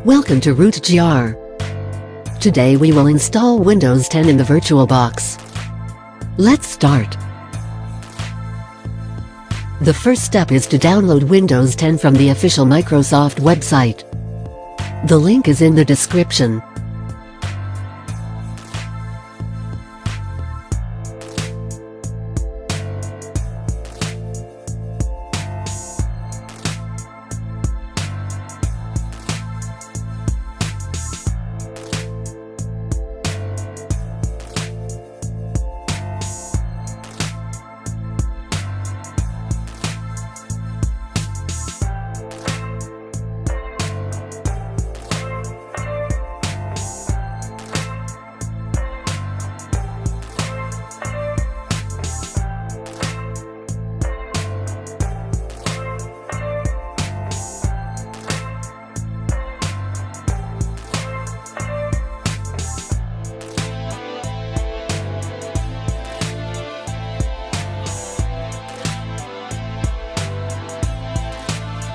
Welcome to rootgr. Today we will install Windows 10 in the VirtualBox. Let's start. The first step is to download Windows 10 from the official Microsoft website. The link is in the description.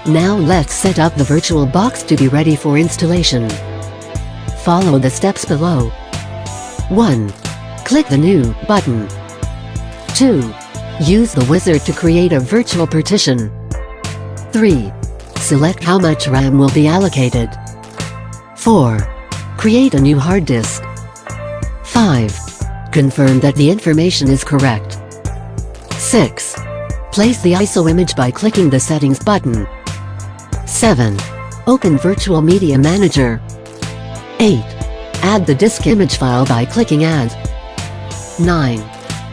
Now let's set up the VirtualBox to be ready for installation. Follow the steps below. 1. Click the New button. 2. Use the wizard to create a virtual partition. 3. Select how much RAM will be allocated. 4. Create a new hard disk. 5. Confirm that the information is correct. 6. Place the ISO image by clicking the Settings button. 7. Open Virtual Media Manager. 8. Add the disk image file by clicking Add. 9.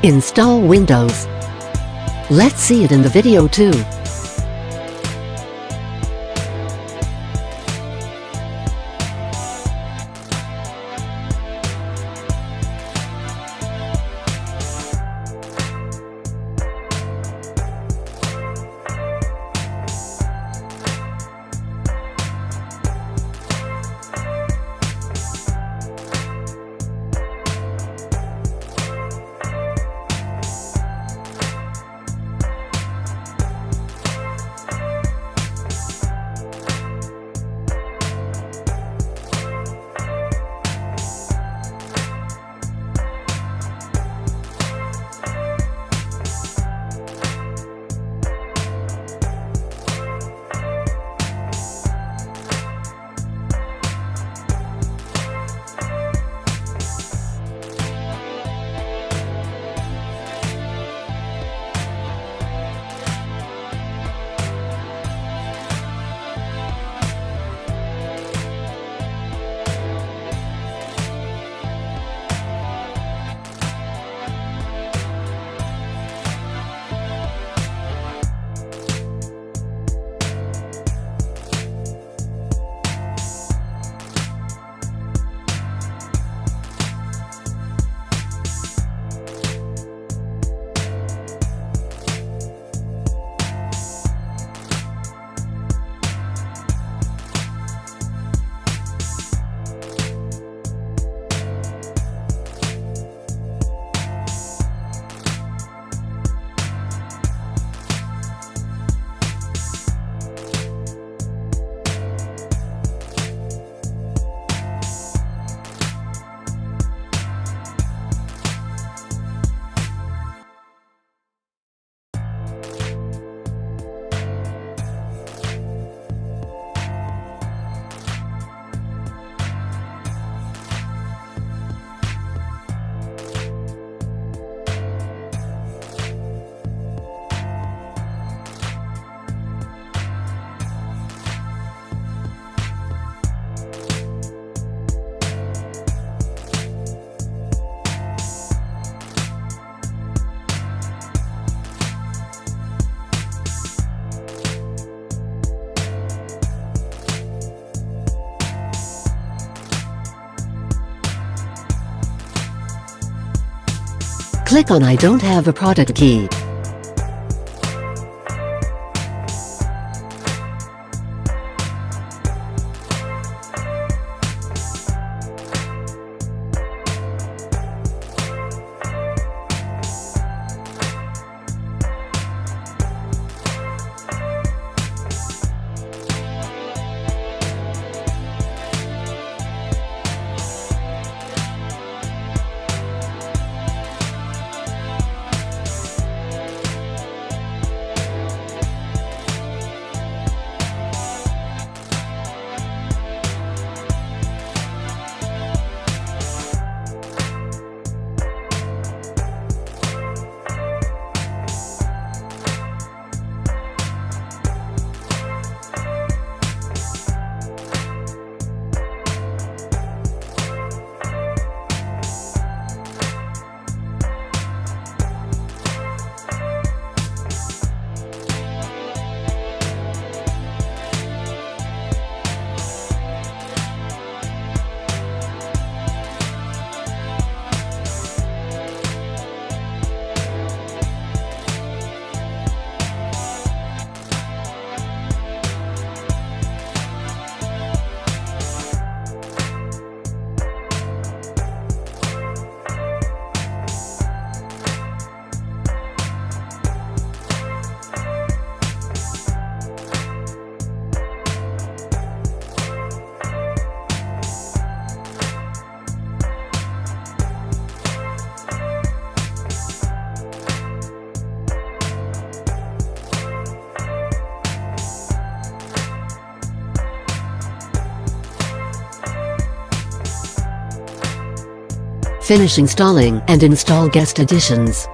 Install Windows. Let's see it in the video too. Click on I don't have a product key. Finish installing and install guest additions.